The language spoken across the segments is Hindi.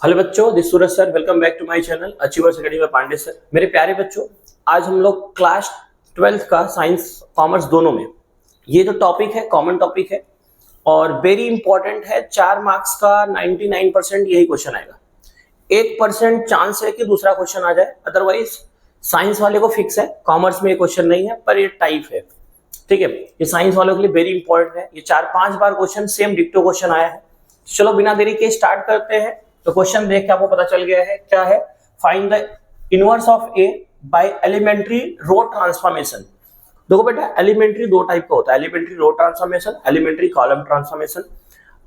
हेलो बच्चों, this Suraj sir. Welcome back to my channel achievers academy में पांडे सर। मेरे प्यारे बच्चों, आज हम लोग क्लास 12th का साइंस कॉमर्स दोनों में ये जो टॉपिक है कॉमन टॉपिक है और वेरी इंपॉर्टेंट है। 4 मार्क्स का 99% यही क्वेश्चन आएगा। 1% चांस है कि दूसरा क्वेश्चन आ जाए, अदरवाइज साइंस वाले को फिक्स है। कॉमर्स में ये क्वेश्चन नहीं है पर ये टाइप है, ठीक है। ये साइंस वालों के लिए वेरी इंपॉर्टेंट है। ये 4-5 बार क्वेश्चन सेम डिक्टो क्वेश्चन आया है। चलो बिना देरी के स्टार्ट करते हैं। तो क्वेश्चन देख के आपको पता चल गया है क्या है। Find the inverse of A by elementary row transformation. देखो बेटा, एलिमेंट्री दो टाइप का होता है, elementary row transformation, elementary column transformation.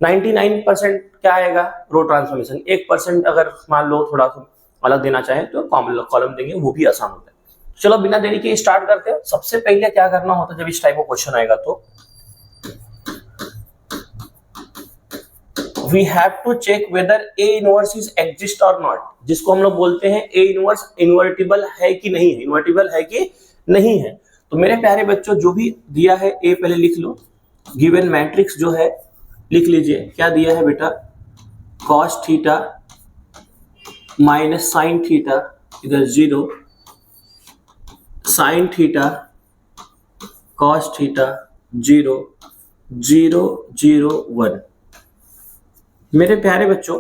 99% क्या आएगा? रो ट्रांसफॉर्मेशन। 1% अगर मान लो थोड़ा सा अलग देना चाहे तो कॉलम देंगे, वो भी आसान होता है। चलो बिना देरी के स्टार्ट करते हैं। सबसे पहले क्या करना होता है जब इस टाइप का क्वेश्चन आएगा तो we have to check whether A inverse is exist or not, जिसको हम लोग बोलते हैं A inverse इन्वर्टिबल है कि नहीं है, इन्वर्टिबल है कि नहीं है। तो मेरे प्यारे बच्चों, जो भी दिया है A पहले लिख लो। गिवन मैट्रिक्स जो है लिख लीजिए। क्या दिया है बेटा? cos theta minus sine theta, इधर 0, साइन थीटा cos थीटा 0 0 0 1। मेरे प्यारे बच्चों,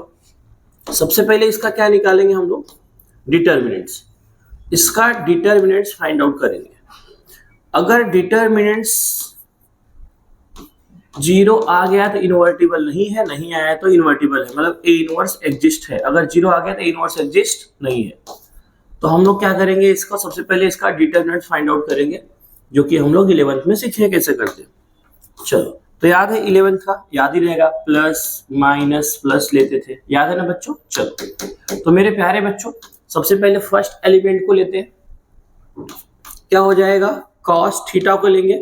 सबसे पहले इसका क्या निकालेंगे हम लोग? डिटर्मिनेंट्स। इसका डिटर्मिनेंट्स फाइंड आउट करेंगे। अगर डिटर्मिनेंट्स 0 आ गया तो इन्वर्टिबल नहीं है, नहीं आया तो इन्वर्टिबल है, मतलब ए इनवर्स एग्जिस्ट है। अगर 0 आ गया तो इनवर्स एग्जिस्ट नहीं है। तो हम लोग क्या करेंगे? इसका सबसे पहले इसका डिटर्मिनेंट्स फाइंड आउट करेंगे, जो कि हम लोग 11th में सीखे कैसे करते हैं। चलो, तो याद है 11th का, याद ही रहेगा, प्लस माइनस प्लस लेते थे, याद है ना बच्चों? चलो, तो मेरे प्यारे बच्चों, सबसे पहले फर्स्ट एलिमेंट को लेते हैं। क्या हो जाएगा? cos थीटा को लेंगे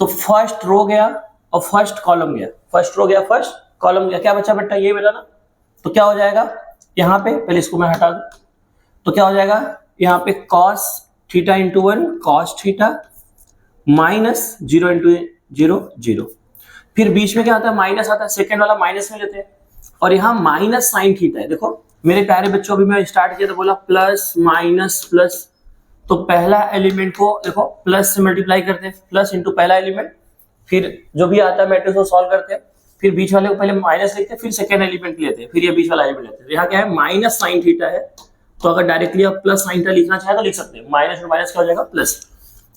तो फर्स्ट रो गया और फर्स्ट कॉलम गया, फर्स्ट रो गया फर्स्ट कॉलम गया। क्या बचा बेटा? ये बेटा ना। तो क्या हो जाएगा यहाँ पे? पहले इसको मैं हटा दूं तो क्या हो जाएगा यहाँ पे? cos theta into 1 cos theta minus 0 into 0 0। फिर बीच में क्या आता है? माइनस आता है, सेकेंड वाला माइनस में लेते हैं और यहाँ माइनस साइन थीटा है। देखो मेरे प्यारे बच्चों, अभी मैं स्टार्ट किया तो बोला प्लस माइनस प्लस, तो पहला एलिमेंट को देखो प्लस से मल्टीप्लाई करते हैं, प्लस इंटू पहला एलिमेंट, फिर जो भी आता है मैट्रिक्स को सॉल्व करते हैं, फिर बीच वाले को पहले माइनस लिखते हैं, फिर सेकेंड एलिमेंट लेते हैं, फिर ये बीच वाला एलिमेंट लेते हैं। यहाँ क्या है? माइनस साइन थीटा है, तो अगर डायरेक्टली आप प्लस साइन थीटा लिखना चाहे तो लिख सकते हैं। माइनस और माइनस क्या हो जाएगा? प्लस।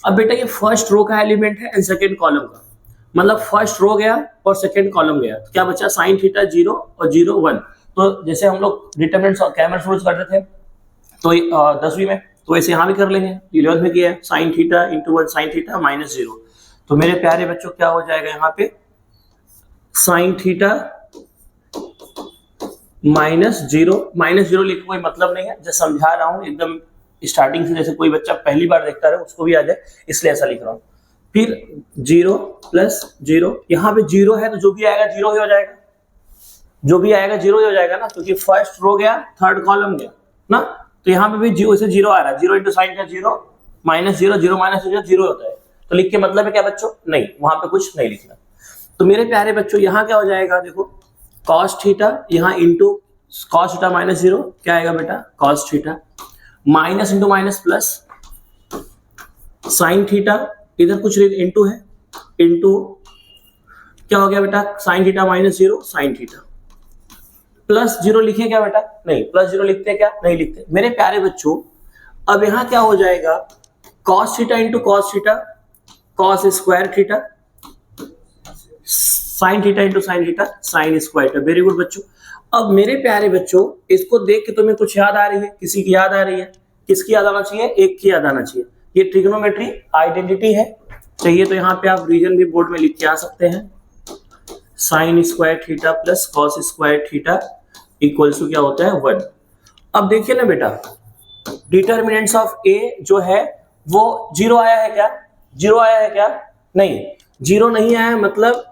अब बेटा ये फर्स्ट रो का एलिमेंट है एंड सेकेंड कॉलम का, मतलब फर्स्ट रो गया और सेकंड कॉलम गया। तो क्या बचा? साइन थीटा 0 और 0 1। तो जैसे हम लोग डिटरमिनेंट्स और कैमरा रूल्स करते थे तो 10वीं में, तो वैसे यहाँ भी कर लेंगे। 11th में किया है, sine theta into 1 sine theta minus 0। तो मेरे प्यारे बच्चों क्या हो जाएगा यहाँ पे? साइन थीटा माइनस 0 लिख कोई मतलब नहीं है, जैसे समझा रहा हूँ एकदम स्टार्टिंग से, जैसे कोई बच्चा पहली बार देखता रहे उसको भी आ जाए, इसलिए ऐसा लिख रहा हूँ। फिर 0 प्लस 0, यहाँ पे 0 है तो जो भी आएगा 0 ही हो जाएगा, जो भी आएगा 0 ही हो जाएगा ना, क्योंकि फर्स्ट रो गया थर्ड कॉलम गया ना। तो यहाँ पे भी 0 से 0 आ रहा है, 0 इंटू साइन का 0 माइनस 0 0 माइनस 0 0 होता है। तो लिख के मतलब है क्या बच्चों? नहीं, वहां पे कुछ नहीं लिखना। तो मेरे प्यारे बच्चों, यहाँ क्या हो जाएगा? देखो cos थीटा यहाँ इंटू cos थीटा माइनस 0, क्या आएगा बेटा? cos theta minus into minus plus sine theta, इधर कुछ इंटू है, इंटू क्या हो गया बेटा? Sine theta minus 0 sine theta plus 0 लिखे क्या बेटा? नहीं, प्लस 0 लिखते क्या? नहीं लिखते। मेरे प्यारे बच्चों, अब यहाँ क्या हो जाएगा? cos theta into cos theta cos square theta, sine theta into sine theta sine square theta. Very good बच्चों। अब मेरे प्यारे बच्चों, इसको देख के तुम्हें कुछ याद आ रही है? किसी की याद आ रही है? किसकी याद आना चाहिए? एक की याद आना चाहिए। ये ट्रिग्नोमेट्री आइडेंटिटी है। चाहिए तो यहाँ पे आप रीजन भी बोर्ड में लिख के आ सकते हैं। Sine square theta plus cos square theta equals to क्या होता है? 1। अब देखिए ना बेटा, डिटर्मिनेंट्स ऑफ ए जो है वो 0 आया है क्या? 0 आया है क्या? नहीं, 0 नहीं आया, मतलब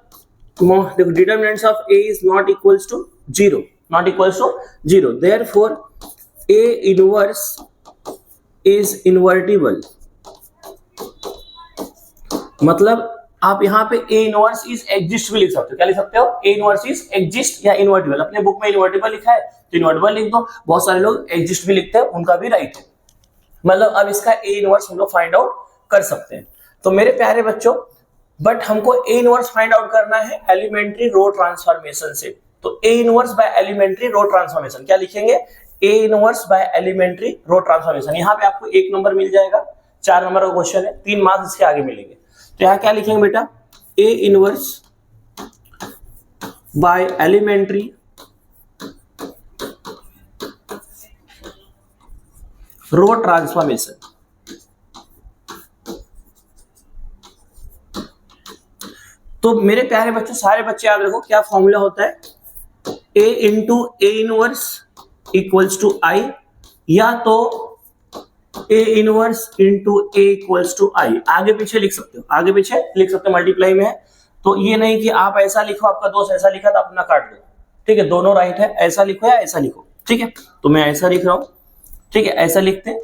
देखो determinants of A is not equals to 0, not equals to 0, therefore A inverse is invertible. मतलब आप यहाँ पे ए इनवर्स इज एग्जिस्ट भी लिख सकते हो। क्या लिख सकते हो? ए इनवर्स इज एग्जिस्ट या इन्वर्टिबल। अपने बुक में इन्वर्टिबल लिखा है तो इन्वर्टिबल लिख दो। बहुत सारे लोग एग्जिस्ट भी लिखते हैं, उनका भी राइट है। मतलब अब इसका ए इनवर्स हम लोग फाइंड आउट कर सकते हैं। तो मेरे प्यारे बच्चों, बट हमको ए इनवर्स फाइंड आउट करना है एलिमेंट्री रो ट्रांसफॉर्मेशन से। तो A inverse by elementary row transformation क्या लिखेंगे? A inverse by elementary row transformation. यहाँ पे आपको 1 नंबर मिल जाएगा, 4 नंबर का क्वेश्चन है, 3 मार्क्स इसके आगे मिलेंगे। तो यहाँ क्या लिखेंगे बेटा? A inverse by elementary row transformation. तो मेरे प्यारे बच्चों, सारे बच्चे याद रखो क्या फॉर्मूला होता है? A into A inverse equals to I, या तो A inverse into A equals to I. आगे पीछे लिख सकते हो, आगे पीछे लिख सकते हो, मल्टीप्लाई में है। तो ये नहीं कि आप ऐसा लिखो, आपका दोस्त ऐसा लिखा तो अपना काट दो। ठीक है, दोनों राइट है, ऐसा लिखो या ऐसा लिखो। ठीक है, तो मैं ऐसा लिख रहा हूं। ठीक है, ऐसा लिखते हैं।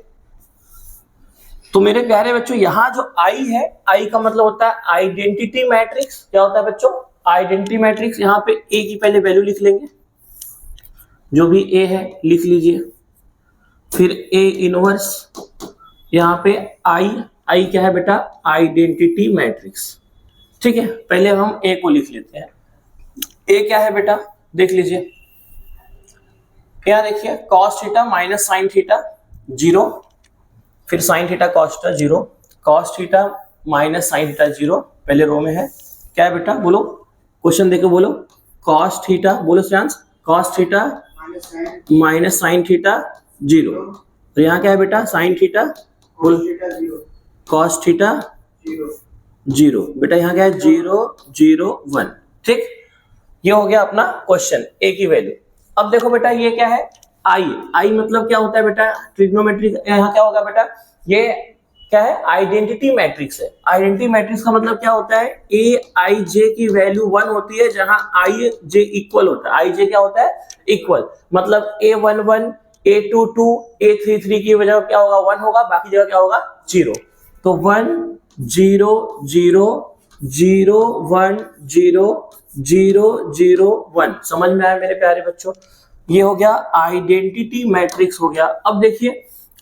तो मेरे प्यारे बच्चों, यहाँ जो आई है, आई का मतलब होता है आइडेंटिटी मैट्रिक्स। क्या होता है बच्चों? Identity matrix. यहाँ पे ए की पहले वैल्यू लिख लेंगे, जो भी ए है लिख लीजिए। फिर ए इनवर्स, यहाँ पे आई, आई क्या है बेटा? Identity matrix. ठीक है, पहले हम ए को लिख लेते हैं। ए क्या है बेटा? देख लीजिए, यहाँ देखिए cos theta minus sine theta 0, फिर sine theta cos theta 0, cos theta minus sine theta 0 पहले रो में है। क्या है बेटा? बोलो, क्वेश्चन देके बोलो। कॉस थीटा, बोलो Shreyansh, cos theta minus sine theta 0। तो यहाँ क्या है बेटा? साइन थीटा, बोलो, कॉस थीटा 0। बेटा यहाँ क्या है? 0 0 1। ठीक, ये हो गया अपना क्वेश्चन, ए की वैल्यू। अब देखो बेटा, ये क्या है? आई। आई मतलब क्या होता है बेटा? ट्रिग्नोमेट्री। यहाँ क्या होगा बेटा? ये क्या है? आइडेंटिटी मैट्रिक्स है। आइडेंटिटी मैट्रिक्स का मतलब क्या होता है? ए आई जे की वैल्यू 1 होती है, जहां आई जे इक्वल होता है। आई जे क्या होता है? इक्वल। मतलब A11 A22 A33 की वजह क्या होगा? 1 होगा, बाकी जगह क्या होगा? 0। तो 1 0 0 0 1 0 0 0 1। समझ में आया मेरे प्यारे बच्चों? ये हो गया आइडेंटिटी मैट्रिक्स हो गया। अब देखिए,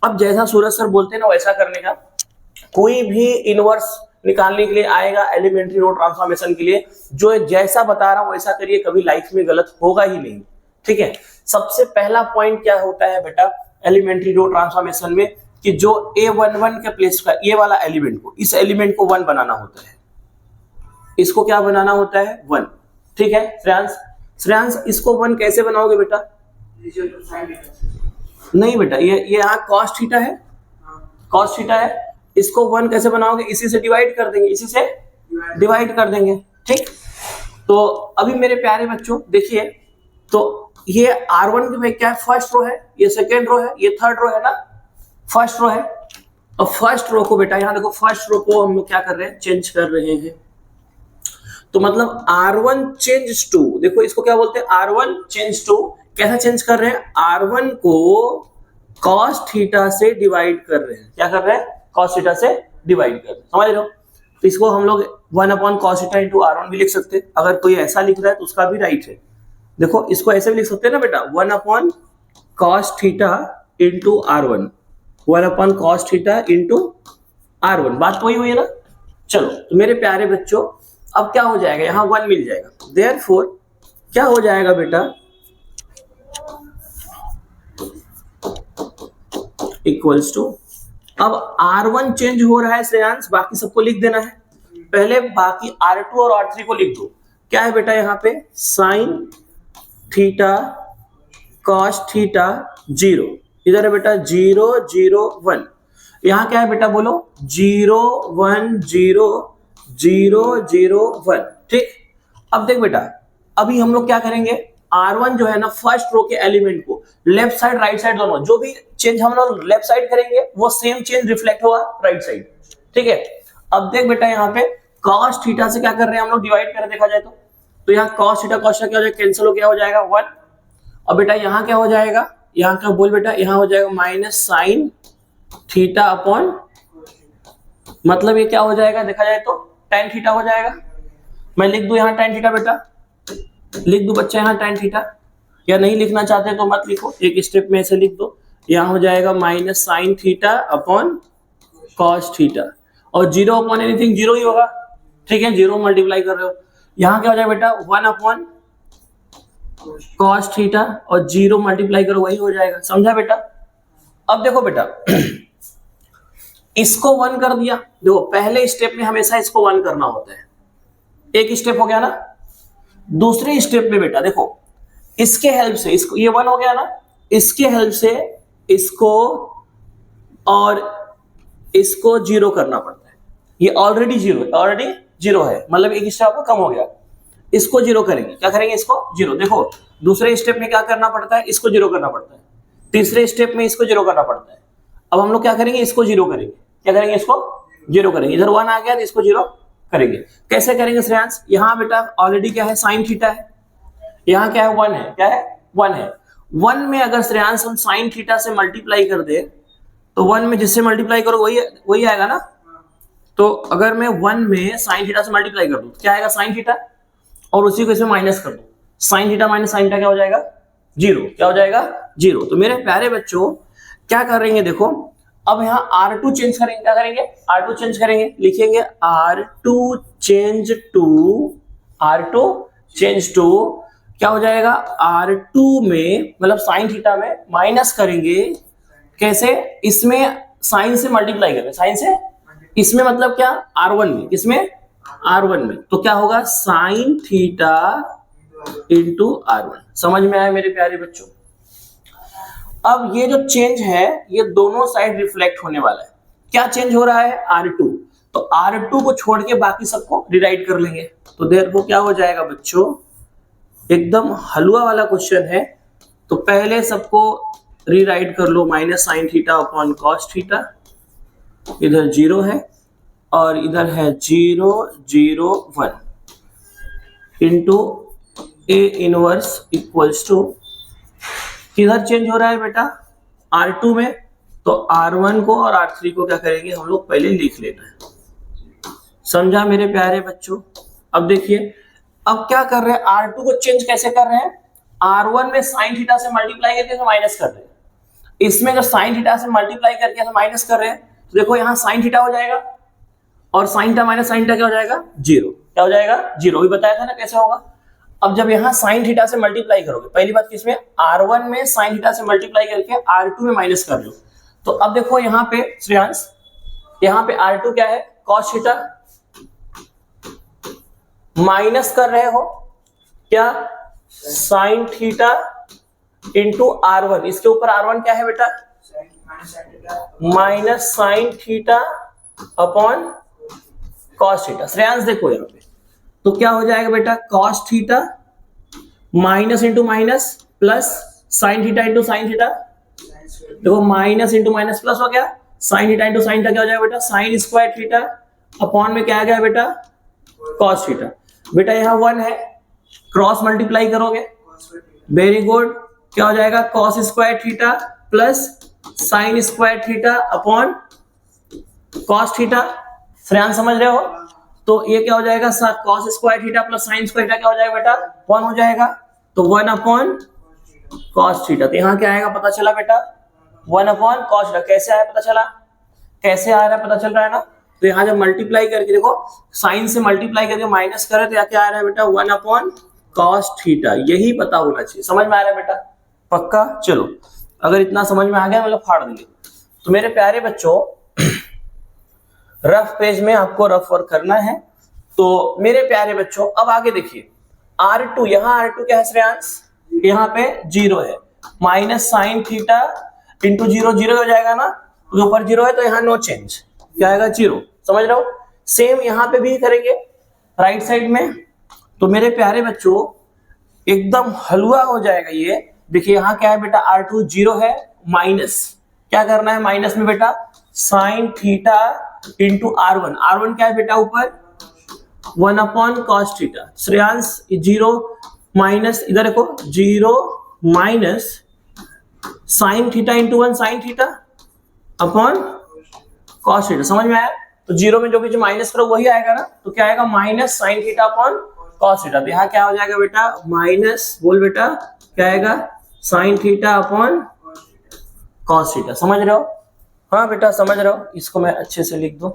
अब जैसा सूरज सर बोलते हैं ना वैसा करने का। कोई भी इनवर्स निकालने के लिए आएगा एलिमेंट्री रो ट्रांसफॉर्मेशन के लिए, जो जैसा बता रहा हूं वैसा करिए, कभी लाइफ में गलत होगा ही नहीं। ठीक है, सबसे पहला पॉइंट क्या होता है बेटा एलिमेंट्री रो ट्रांसफॉर्मेशन में? कि जो A11 के प्लेस का ये वाला एलिमेंट को, इस एलिमेंट को 1 बनाना होता है। इसको क्या बनाना होता है? 1। ठीक है श्रेयांश, श्रेयांश इसको 1 कैसे बनाओगे बेटा? नहीं बेटा, ये यहाँ कॉस थीटा है, कॉस थीटा है। इसको 1 कैसे बनाओगे? इसी से डिवाइड कर देंगे, इसी से डिवाइड कर देंगे। ठीक, तो अभी मेरे प्यारे बच्चों देखिए, तो ये R1 की क्या है? फर्स्ट रो है, ये सेकेंड रो है, ये थर्ड रो है ना, फर्स्ट रो है। और फर्स्ट रो को बेटा यहाँ देखो, फर्स्ट रो को हम लोग क्या कर रहे हैं? चेंज कर रहे हैं। तो मतलब R1 चेंज टू, देखो इसको क्या बोलते हैं? R1 change to. कैसा चेंज कर रहे हैं? R1 को cos थीटा से डिवाइड कर रहे हैं। क्या कर रहे हैं? cos थीटा से डिवाइड कर रहे हैं। समझ रहे हो? तो इसको हम लोग 1/cos थीटा इंटू R1 भी लिख सकते हैं। अगर कोई ऐसा लिख रहा है तो उसका भी राइट है। देखो इसको ऐसे भी लिख सकते हैं ना बेटा, 1/cos theta into R1, 1/cos theta into R1। बात वही हुई है ना? चलो, तो मेरे प्यारे बच्चों, अब क्या हो जाएगा? यहाँ 1 मिल जाएगा। देयरफॉर क्या हो जाएगा बेटा? इक्वल्स टू, अब R1 चेंज हो रहा है श्रेयांश, बाकी सबको लिख देना है। पहले बाकी R2 और R3 को लिख दो। क्या है बेटा यहाँ पे? Sine theta cos theta 0। इधर है बेटा 0 0 1। यहाँ क्या है बेटा? बोलो 0 1 0 0 0 1। ठीक, अब देख बेटा, अभी हम लोग क्या करेंगे? R1 जो है ना, फर्स्ट रो के एलिमेंट को लेफ्ट साइड राइट साइड दोनों, जो भी चेंज हम लोग लेफ्ट साइड करेंगे वो सेम चेंज रिफ्लेक्ट होगा राइट साइड। ठीक है, अब देख बेटा यहाँ पे cos थीटा से क्या कर रहे हैं हम लोग? डिवाइड कर देखा जाए तो यहाँ cos थीटा क्या हो जाएगा? कैंसिल हो, क्या हो जाएगा? 1। और बेटा यहाँ क्या हो जाएगा? यहाँ का बोल बेटा, यहाँ हो जाएगा माइनस साइन थीटा अपॉन, मतलब ये क्या हो जाएगा देखा जाए तो tan थीटा हो जाएगा। मैं लिख दूं यहाँ tan थीटा बेटा, लिख दूं बच्चा यहाँ tan थीटा, या नहीं लिखना चाहते तो मत लिखो, एक स्टेप में ऐसे लिख दो। यहाँ हो जाएगा minus sine theta upon cos theta, और 0 अपॉन एनीथिंग 0 ही होगा, ठीक है, 0 मल्टीप्लाई कर रहे हो। यहाँ क्या हो जाएगा बेटा 1 अपॉन कॉस थीटा, और 0 मल्टीप्लाई करो वही हो जाएगा, समझा बेटा। अब देखो बेटा इसको 1 कर दिया, देखो पहले स्टेप में हमेशा इसको 1 करना होता है, एक स्टेप हो गया ना। दूसरे स्टेप में बेटा देखो इसके हेल्प से इसको, ये 1 हो गया ना, इसके हेल्प से इसको और इसको 0 करना पड़ता है। ये ऑलरेडी 0 है, मतलब एक स्टेप आपका कम हो गया। इसको 0 करेंगे, क्या करेंगे इसको 0। देखो दूसरे स्टेप में क्या करना पड़ता है, इसको 0 करना पड़ता है, तीसरे स्टेप में इसको 0 करना पड़ता है। अब हम लोग क्या करेंगे, इसको 0 करेंगे, क्या करेंगे इसको 0 करेंगे। इधर 1 आ गया तो इसको 0 करेंगे। कैसे करेंगे श्रेयांश, यहाँ बेटा ऑलरेडी क्या है साइन थीटा है, यहाँ क्या है 1 है, क्या है 1 है। 1 में अगर श्रेयांश हम साइन थीटा से मल्टीप्लाई कर दे तो 1 में जिससे मल्टीप्लाई करो वही आएगा ना। तो अगर मैं 1 में साइन थीटा से मल्टीप्लाई कर दूं तो क्या आएगा साइन थीटा, और उसी को इसमें माइनस कर दूं, sine theta minus sine theta क्या हो जाएगा 0, क्या हो जाएगा 0। तो मेरे प्यारे बच्चों क्या करेंगे देखो, अब यहाँ R2 चेंज करेंगे, क्या करेंगे R2 चेंज करेंगे, लिखेंगे R2 चेंज टू क्या हो जाएगा R2 में, मतलब साइन थीटा में माइनस करेंगे, कैसे, इसमें साइन से मल्टीप्लाई करेंगे, साइन से, इसमें मतलब क्या R1 में, इसमें R1 में, तो क्या होगा साइन थीटा इंटू R1। समझ में आया मेरे प्यारे बच्चों। अब ये जो चेंज है ये दोनों साइड रिफ्लेक्ट होने वाला है। क्या चेंज हो रहा है R2, तो R2 को छोड़ के बाकी सबको रिराइट कर लेंगे, तो देयर वो क्या हो जाएगा बच्चों, एकदम हलवा वाला क्वेश्चन है। तो पहले सबको रीराइट कर लो, minus sine theta upon cos theta, इधर 0 है और इधर है 0 0 1 into A inverse equals to, किधर चेंज हो रहा है बेटा R2 में, तो R1 को और R3 को क्या करेंगे हम लोग पहले लिख लेना है, समझा मेरे प्यारे बच्चों। अब देखिए अब क्या कर रहे हैं, R2 को चेंज कैसे कर रहे हैं, R1 में साइन थीटा से मल्टीप्लाई करके माइनस कर रहे हैं, इसमें जब साइन थीटा से मल्टीप्लाई करके माइनस कर रहे हैं तो देखो यहाँ साइन थीटा हो जाएगा, और sine theta minus sine theta क्या हो जाएगा 0, क्या हो जाएगा 0, भी बताया था ना कैसे होगा। अब जब यहाँ साइन थीटा से मल्टीप्लाई करोगे, पहली बात किसमें R1 में साइन थीटा से मल्टीप्लाई करके R2 में माइनस कर लो, तो अब देखो यहाँ पे श्रेयांश, यहाँ पे R2 क्या है कॉस थीटा, माइनस कर रहे हो क्या साइन थीटा इंटू R1, इसके ऊपर R1 क्या है बेटा minus sine theta upon cos theta. Shreyansh देखो यहाँ पे तो क्या हो जाएगा बेटा cos theta minus into minus plus sine theta into sine theta, देखो माइनस इंटू माइनस प्लस हो गया, sine theta into sine theta क्या हो जाएगा बेटा साइन स्क्वायर थीटा, अपॉन में क्या आ गया बेटा कॉस थीटा। बेटा यहाँ 1 है, क्रॉस मल्टीप्लाई करोगे, वेरी गुड, क्या हो जाएगा cos square theta plus sign square theta upon cos theta. Shreyansh समझ रहे हो, तो ये क्या हो जाएगा cos square theta plus sign square theta क्या हो जाएगा बेटा 1 हो जाएगा, तो 1 अपॉन कॉस थीटा। तो यहाँ क्या आएगा पता चला बेटा 1 अपॉन कॉस थीटा। कैसे आया पता चला, कैसे आ रहा है पता चल रहा है ना। तो यहाँ जब मल्टीप्लाई करके देखो साइन से मल्टीप्लाई करके माइनस करे तो क्या आ रहा है बेटा 1 अपॉन कॉस थीटा, यही पता होना चाहिए। समझ में आ रहा है बेटा पक्का, चलो अगर इतना समझ में आ गया मतलब फाड़ देंगे। तो मेरे प्यारे बच्चों रफ पेज में आपको रफ वर्क करना है। तो मेरे प्यारे बच्चों अब आगे देखिए R2, यहाँ R2 क्या है श्रेयांश, यहाँ पे 0 है, माइनस साइन थीटा इंटू 0 0 हो जाएगा ना, तो ऊपर 0 है तो यहाँ नो चेंज, क्या आएगा 0, समझ रहे हो। सेम यहाँ पे भी करेंगे राइट साइड में। तो मेरे प्यारे बच्चों एकदम हलवा हो जाएगा ये। देखिए यहाँ क्या है बेटा R2 0 है, माइनस क्या करना है माइनस में बेटा sine theta into R1, R1 क्या है बेटा ऊपर 1 upon cos theta. Shreyansh 0 minus, इधर देखो 0 minus sine theta into 1 sign theta upon cos theta. समझ में आया, तो जीरो में जो भी माइनस करो वही आएगा ना, तो क्या आएगा minus sine theta upon cos theta. तो यहाँ क्या हो जाएगा बेटा माइनस, बोल बेटा क्या आएगा sine theta upon cos theta. समझ रहे हो? हाँ बेटा समझ रहे हो। इसको मैं अच्छे से लिख दूं,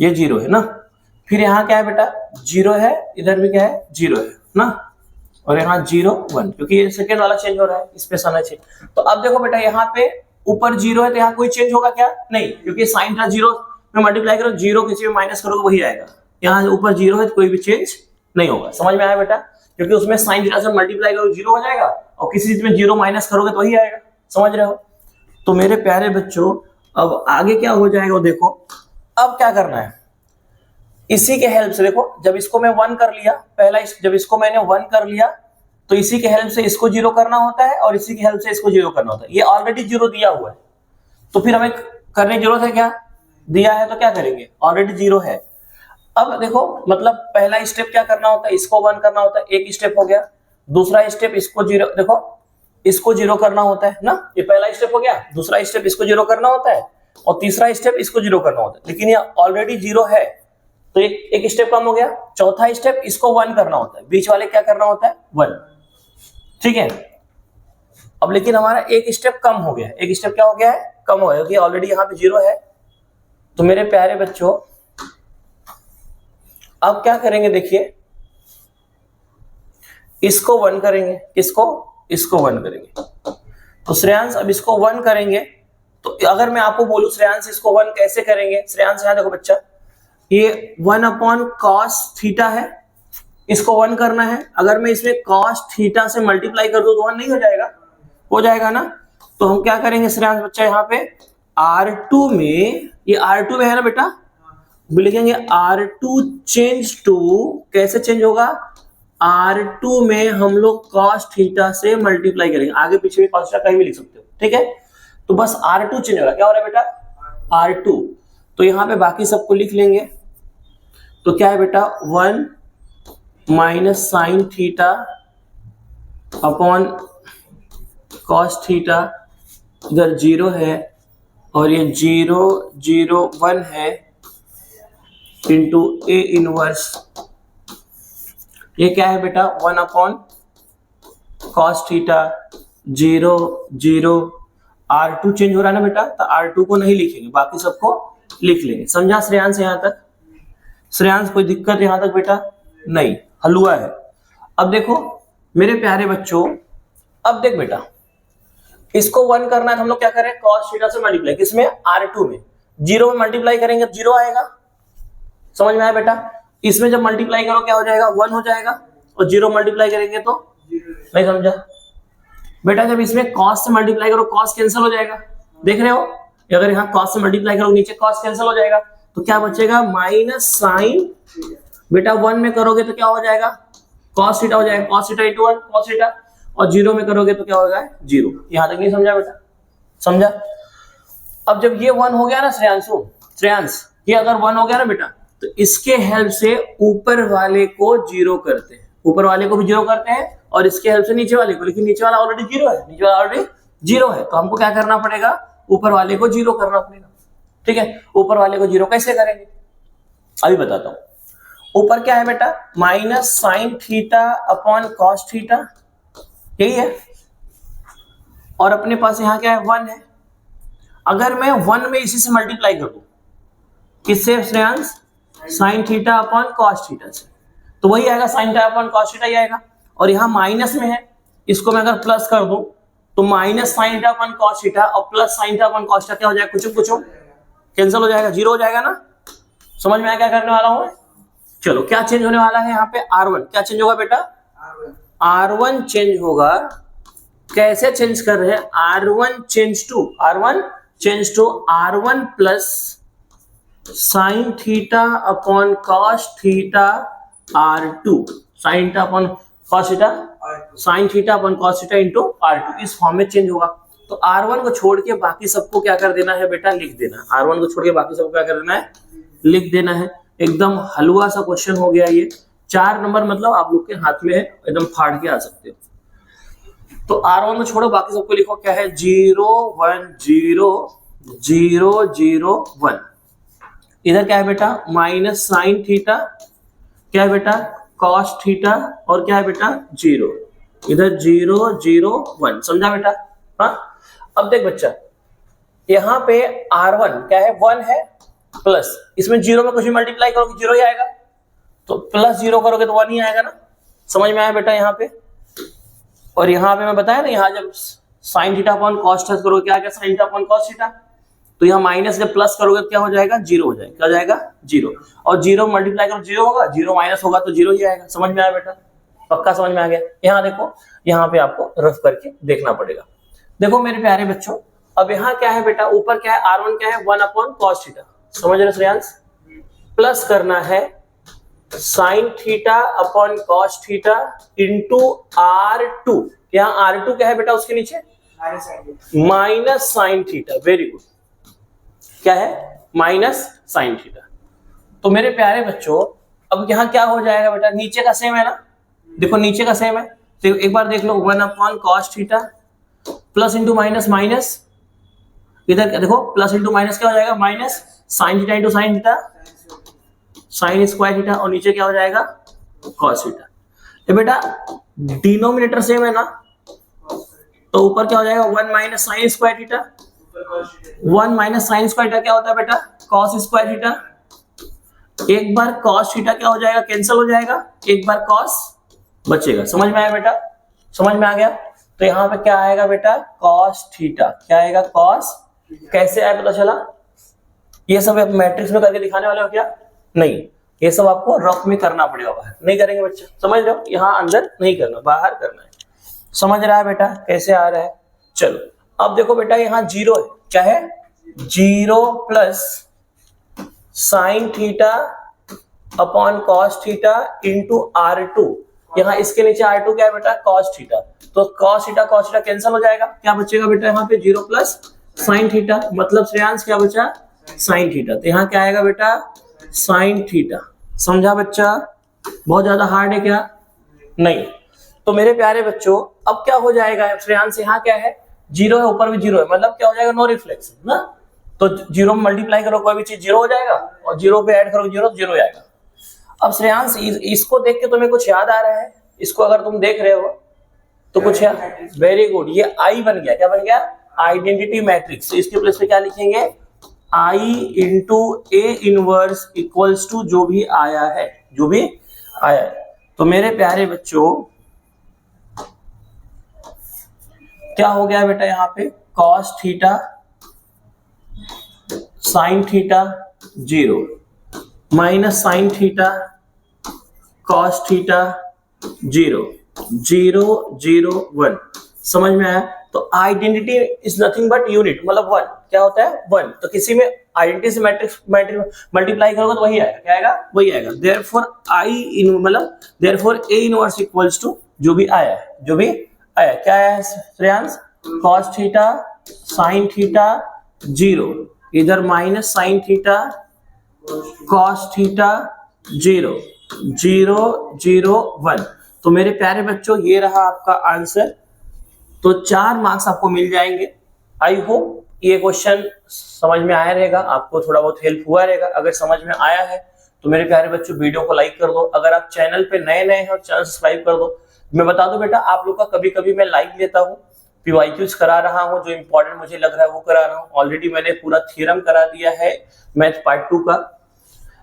ये जीरो है ना, फिर यहाँ क्या है बेटा जीरो है, इधर भी क्या है जीरो है ना, और यहाँ 0 1 क्योंकि ये सेकंड वाला चेंज हो रहा है, इस पे आना चाहिए। तो अब देखो बेटा यहाँ पे ऊपर जीरो है तो यहाँ कोई चेंज होगा क्या? नहीं, क्योंकि साइन था जीरो में मल्टीप्लाई करो, जीरो किसी में माइनस करोगे वही आएगा। यहाँ ऊपर जीरो है तो कोई भी चेंज नहीं होगा। समझ में आया बेटा? क्योंकि उसमें साइन थीटा से मल्टीप्लाई करोगे जीरो हो जाएगा, और किसी चीज में जीरो माइनस करोगे तो वही आएगा। समझ रहे हो? तो मेरे प्यारे बच्चों अब आगे क्या हो जाएगा देखो। अब क्या करना है, इसी के हेल्प से देखो, जब इसको मैं 1 कर लिया, पहला जब इसको मैंने 1 कर लिया तो इसी के हेल्प से इसको जीरो करना होता है और इसी की हेल्प से इसको जीरो करना होता है। ये ऑलरेडी जीरो दिया हुआ है तो फिर हमें करने की जरूरत है क्या? दिया है तो क्या करेंगे, ऑलरेडी जीरो है। अब देखो मतलब पहला स्टेप क्या करना होता है, इसको 1 करना होता है, एक स्टेप हो गया। दूसरा स्टेप इसको जीरो, देखो इसको जीरो करना होता है ना, ये पहला स्टेप हो गया। दूसरा स्टेप इसको जीरो करना होता है और तीसरा स्टेप इसको जीरो करना होता है, लेकिन ये ऑलरेडी जीरो है तो एक स्टेप कम हो गया। चौथा स्टेप इसको 1 करना होता है, बीच वाले क्या करना होता है 1। ठीक है, अब लेकिन हमारा एक स्टेप कम हो गया। एक स्टेप क्या हो गया है? कम हो गया, क्योंकि ऑलरेडी यहाँ पे जीरो है। तो मेरे प्यारे बच्चों अब क्या करेंगे देखिए, इसको 1 करेंगे, इसको 1 करेंगे। तो श्रेयांश अब इसको 1 करेंगे, तो अगर मैं आपको बोलूं श्रेयांश इसको 1 कैसे करेंगे, श्रेयांश यहाँ देखो बच्चा, ये 1 अपॉन कॉस थीटा है, इसको 1 करना है। अगर मैं इसमें कॉस थीटा से मल्टीप्लाई कर दूं तो 1 नहीं हो जाएगा? हो जाएगा ना। तो हम क्या करेंगे श्रेयांश बच्चा, यहाँ पे R2 में, ये R2 में है ना बेटा, लिखेंगे R2 चेंज टू, कैसे चेंज होगा, R2 में हम लोग cos थीटा से मल्टीप्लाई करेंगे। आगे पीछे भी cos थीटा कहीं भी लिख सकते हो, ठीक है। तो बस R2 चेंज हो रहा है, क्या हो रहा है बेटा R2। तो यहाँ पे बाकी सबको लिख लेंगे। तो क्या है बेटा 1 minus sine theta upon cos theta, इधर 0 है और ये 0 0 1 है इंटू ए इनवर्स, ये क्या है बेटा 1 upon cos theta 0 0। R2 change हो रहा है ना बेटा, तो R2 को नहीं लिखेंगे, बाकी सबको लिख लेंगे। समझा श्रेयांश यहाँ तक? श्रेयांश कोई दिक्कत यहाँ तक बेटा? नहीं, हलवा है। अब देखो मेरे प्यारे बच्चों, अब देख बेटा इसको 1 करना है तो हम लोग क्या करें, cos थीटा से मल्टीप्लाई, किसमें R2 में, 0 में मल्टीप्लाई करेंगे 0 आएगा। समझ में आया बेटा? इसमें जब मल्टीप्लाई करो क्या हो जाएगा 1 हो जाएगा, और 0 मल्टीप्लाई करेंगे तो नहीं। समझा बेटा? जब इसमें cos से मल्टीप्लाई करो cos कैंसिल हो जाएगा, देख रहे हो? अगर यहाँ cos से मल्टीप्लाई करो नीचे cos कैंसिल हो जाएगा, तो क्या बचेगा माइनस साइन, बेटा 1 में करोगे तो क्या हो जाएगा cos थीटा हो जाएगा, cos theta into 1 cos theta, और 0 में करोगे तो क्या होगा 0। यहां तक नहीं समझा बेटा? समझा? अब जब ये 1 हो गया ना श्रेयांश, ये अगर 1 हो गया ना बेटा, तो इसके हेल्प से ऊपर वाले को 0 करते हैं, ऊपर वाले को भी 0 करते हैं, और इसके हेल्प से नीचे वाले को, लेकिन नीचे वाला ऑलरेडी 0 है, नीचे वाला ऑलरेडी 0 है, तो हमको क्या करना पड़ेगा, ऊपर वाले को 0 करना पड़ेगा। ठीक है, ऊपर वाले को 0 कैसे करेंगे अभी बताता हूं। ऊपर क्या है बेटा minus sine theta upon cos theta, यही है, और अपने पास यहां क्या है 1 है। अगर मैं 1 में इसी से मल्टीप्लाई कर दूं, किससे Shreyansh, sine theta upon cos theta से, तो वही आएगा sine theta upon cos theta ही आएगा। और यहाँ माइनस में है, इसको मैं अगर प्लस कर दूं तो minus sine theta upon cos theta और plus sine theta upon cos theta क्या हो जाएगा, कुछ कैंसिल हो जाएगा, 0 हो जाएगा ना। समझ में आया क्या करने वाला हूं? चलो क्या चेंज होने वाला है यहाँ पे R1, क्या चेंज होगा बेटा R1 चेंज होगा। कैसे चेंज कर रहे हैं, R1 change to R1 plus sine theta upon cos theta R2, sine theta upon cos theta, sine theta upon cos theta into R2, इस फॉर्म में चेंज होगा। तो R1 को छोड़ के बाकी सबको क्या कर देना है बेटा, लिख देना। R1 को छोड़ के बाकी सबको क्या कर देना है, लिख देना है। एकदम हलवा सा क्वेश्चन हो गया ये, 4 नंबर मतलब आप लोग के हाथ में है, एकदम फाड़ के आ सकते हो। तो R1 तो छोड़ो, बाकी सबको लिखो क्या है 0 1 0 0 0 1। इधर क्या है बेटा माइनस साइन थीटा, क्या है बेटा कॉस थीटा, और क्या है बेटा 0, इधर 0 0 1। समझा बेटा? हाँ, अब देख बच्चा यहाँ पे R1 क्या है 1 है, प्लस इसमें 0 में कुछ भी मल्टीप्लाई करोगे 0 ही आएगा, तो प्लस 0 करोगे तो 1 ही आएगा ना। समझ में आया बेटा यहाँ पे? और यहाँ पे मैं बताया ना, यहाँ जब sign theta upon cos theta करोगे क्या आ गया sign theta upon cos theta, तो यहाँ माइनस जब प्लस करोगे क्या हो जाएगा 0 हो जाएगा, क्या हो जाएगा 0, और 0 मल्टीप्लाई करो 0 होगा, 0 माइनस होगा तो 0 ही आएगा। समझ में आया बेटा? पक्का समझ में आ गया? यहाँ देखो, यहाँ पे आपको रफ करके देखना पड़ेगा। देखो मेरे प्यारे बच्चों, अब यहाँ क्या है बेटा, ऊपर क्या है R1 क्या है 1 अपॉन कॉस थीटा, समझ रहे श्रेयांश, प्लस करना है sign theta upon cos theta into R2। यहाँ R2 क्या है बेटा उसके नीचे minus sine theta, very good, क्या है माइनस साइन थीटा। तो मेरे प्यारे बच्चों अब यहाँ क्या हो जाएगा बेटा, नीचे का सेम है ना, देखो नीचे का सेम है, तो एक बार देख लो 1 upon cos theta plus into minus minus, इधर देखो प्लस इंटू माइनस क्या हो जाएगा minus sine theta into sine theta sine square theta, और नीचे क्या हो जाएगा कॉस थीटा। तो बेटा डिनोमिनेटर सेम है ना, तो ऊपर क्या हो जाएगा 1 minus sign square theta, 1 minus sign square theta क्या होता है बेटा कॉस स्क्वायर थीटा, एक बार कॉस थीटा क्या हो जाएगा कैंसिल हो जाएगा, एक बार कॉस बचेगा। समझ में आया बेटा? समझ में आ गया? तो यहाँ पे क्या आएगा बेटा कॉस थीटा, क्या आएगा कॉस, कैसे आया पता चला? ये सब मैट्रिक्स में करके दिखाने वाले हो क्या? नहीं, ये सब आपको रफ में करना पड़ेगा, बाहर नहीं करेंगे बच्चा, समझ रहे हो? यहाँ अंदर नहीं करना, बाहर करना है। समझ रहा है बेटा कैसे आ रहा है? चलो अब देखो बेटा यहाँ 0 है, क्या है 0 plus sine theta upon cos theta into R2, यहाँ इसके नीचे R2 क्या है बेटा कॉस थीटा, तो कॉस थीटा कैंसिल हो जाएगा, क्या बचेगा बेटा यहाँ पे 0 प्लस साइन थीटा, मतलब श्रेयांश क्या बचा साइन थीटा, तो यहाँ क्या आएगा बेटा साइन थीटा। समझा बच्चा? बहुत ज्यादा हार्ड है क्या? नहीं। तो मेरे प्यारे बच्चों अब क्या हो जाएगा श्रेयांश, यहाँ क्या है 0 है, ऊपर भी 0 है, मतलब क्या हो जाएगा नो रिफ्लेक्शन ना, तो 0 में मल्टीप्लाई करो कोई भी चीज 0 हो जाएगा, और 0 पे ऐड करो 0 तो 0 आएगा। अब श्रेयांश इसको देख के तुम्हें कुछ याद आ रहा है? इसको अगर तुम देख रहे हो तो कुछ याद, वेरी गुड, ये आई बन गया, क्या बन गया आइडेंटिटी मैट्रिक्स। तो इसके प्लेस पे क्या लिखेंगे I into A inverse equals to जो भी आया है, जो भी आया है। तो मेरे प्यारे बच्चों क्या हो गया बेटा यहाँ पे cos theta sine theta 0 minus sine theta cos theta 0 0 0 1। समझ में आया? तो identity is nothing but unit, मतलब 1 क्या होता है 1, तो किसी में आइडेंटिटी से मैट्रिक्स मल्टीप्लाई करोगे तो वही आएगा, क्या आएगा वही आएगा। देयरफॉर आई इन मतलब therefore A inverse equals to जो भी आया है, जो भी आया क्या आया है Shreyansh cos theta sine theta 0, इधर minus sine theta cos theta 0 0 0 1। तो मेरे प्यारे बच्चों ये रहा आपका आंसर, तो 4 मार्क्स आपको मिल जाएंगे। आई होप ये क्वेश्चन समझ में आया रहेगा, आपको थोड़ा बहुत हेल्प हुआ रहेगा। अगर समझ में आया है तो मेरे प्यारे बच्चों वीडियो को लाइक कर दो, अगर आप चैनल पे नए हैं और चैनल सब्सक्राइब कर दो। मैं बता दूं बेटा आप लोग का कभी कभी मैं लाइव लेता हूँ, पीवाईक्यूज करा रहा हूँ, जो इंपॉर्टेंट मुझे लग रहा है वो करा रहा हूँ। ऑलरेडी मैंने पूरा थ्योरम करा दिया है मैथ पार्ट 2 का,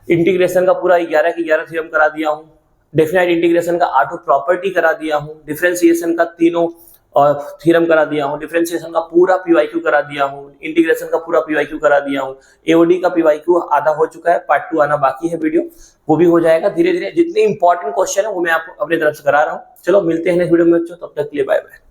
इंटीग्रेशन का पूरा 11 की 11 थ्योरम करा दिया हूँ, डेफिनेट इंटीग्रेशन का R2 प्रॉपर्टी करा दिया हूँ, डिफरेंशिएशन का तीनों और थ्योरम करा दिया हूँ, डिफरेंशिएशन का पूरा पीवाईक्यू करा दिया हूँ, इंटीग्रेशन का पूरा पीवाईक्यू करा दिया हूँ, एओडी का पीवाईक्यू आधा हो चुका है, पार्ट 2 आना बाकी है वीडियो, वो भी हो जाएगा धीरे धीरे। जितने इंपॉर्टेंट क्वेश्चन है वो मैं आपको अपनी तरफ से करा रहा हूँ। चलो मिलते हैं नेक्स्ट वीडियो में बच्चों, तब तक के लिए बाय बाय।